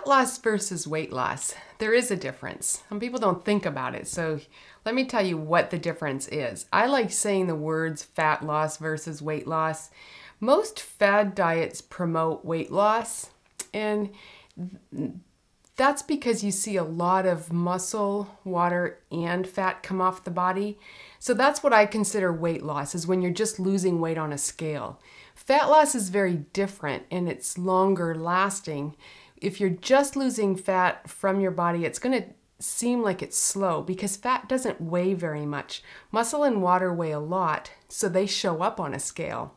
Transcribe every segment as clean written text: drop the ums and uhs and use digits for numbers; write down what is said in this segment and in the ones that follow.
loss versus weight loss. There is a difference. Some people don't think about it, so let me tell you what the difference is. I like saying the words fat loss versus weight loss. Most fad diets promote weight loss, and that's because you see a lot of muscle, water, and fat come off the body. So that's what I consider weight loss, is when you're just losing weight on a scale. Fat loss is very different, and it's longer lasting. If you're just losing fat from your body, it's going to seem like it's slow because fat doesn't weigh very much. Muscle and water weigh a lot, so they show up on a scale.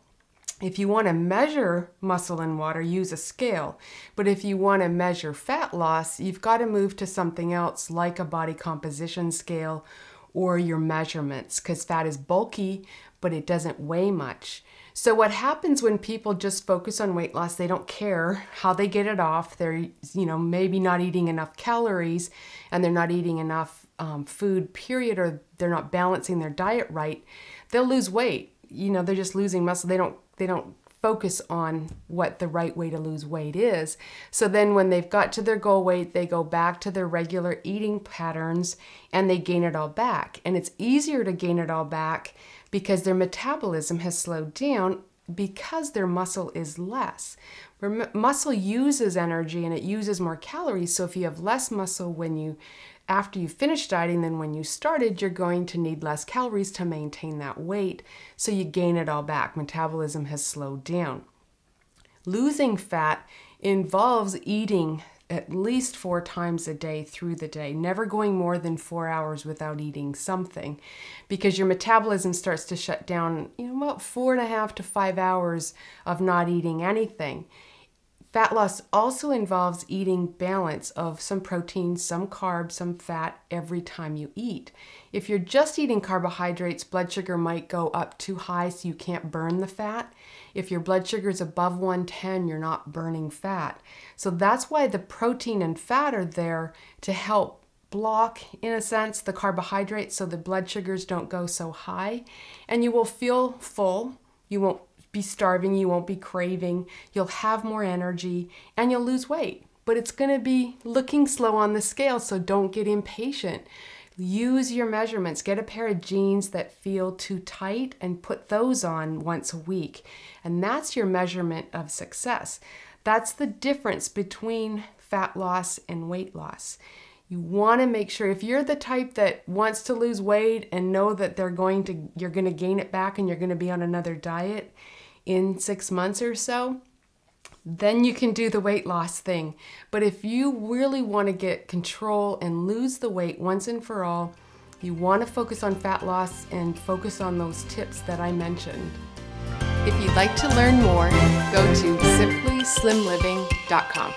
If you want to measure muscle and water, use a scale. But if you want to measure fat loss, you've got to move to something else like a body composition scale or your measurements, because fat is bulky, but it doesn't weigh much. So what happens when people just focus on weight loss, they don't care how they get it off. They're, maybe not eating enough calories, and they're not eating enough food, period, or they're not balancing their diet right. They'll lose weight. They're just losing muscle. They don't focus on what the right way to lose weight is. So then when they've got to their goal weight, they go back to their regular eating patterns and they gain it all back. And it's easier to gain it all back because their metabolism has slowed down because their muscle is less. Muscle uses energy and it uses more calories. So if you have less muscle after you finish dieting than when you started, you're going to need less calories to maintain that weight. So you gain it all back. Metabolism has slowed down. Losing fat involves eating at least 4 times a day through the day, never going more than 4 hours without eating something, because your metabolism starts to shut down, about 4.5 to 5 hours of not eating anything. Fat loss also involves eating balance of some protein, some carbs, some fat every time you eat. If you're just eating carbohydrates, blood sugar might go up too high so you can't burn the fat. If your blood sugar is above 110, you're not burning fat. So that's why the protein and fat are there to help block, in a sense, the carbohydrates so the blood sugars don't go so high. And you will feel full. You won't be starving, you won't be craving, you'll have more energy, and you'll lose weight. But it's going to be looking slow on the scale, so don't get impatient. Use your measurements. Get a pair of jeans that feel too tight and put those on once a week. And that's your measurement of success. That's the difference between fat loss and weight loss. You want to make sure, if you're the type that wants to lose weight and know that you're going to gain it back and you're going to be on another diet in 6 months or so, then you can do the weight loss thing. But if you really want to get control and lose the weight once and for all, you want to focus on fat loss and focus on those tips that I mentioned. If you'd like to learn more, go to simplyslimliving.com.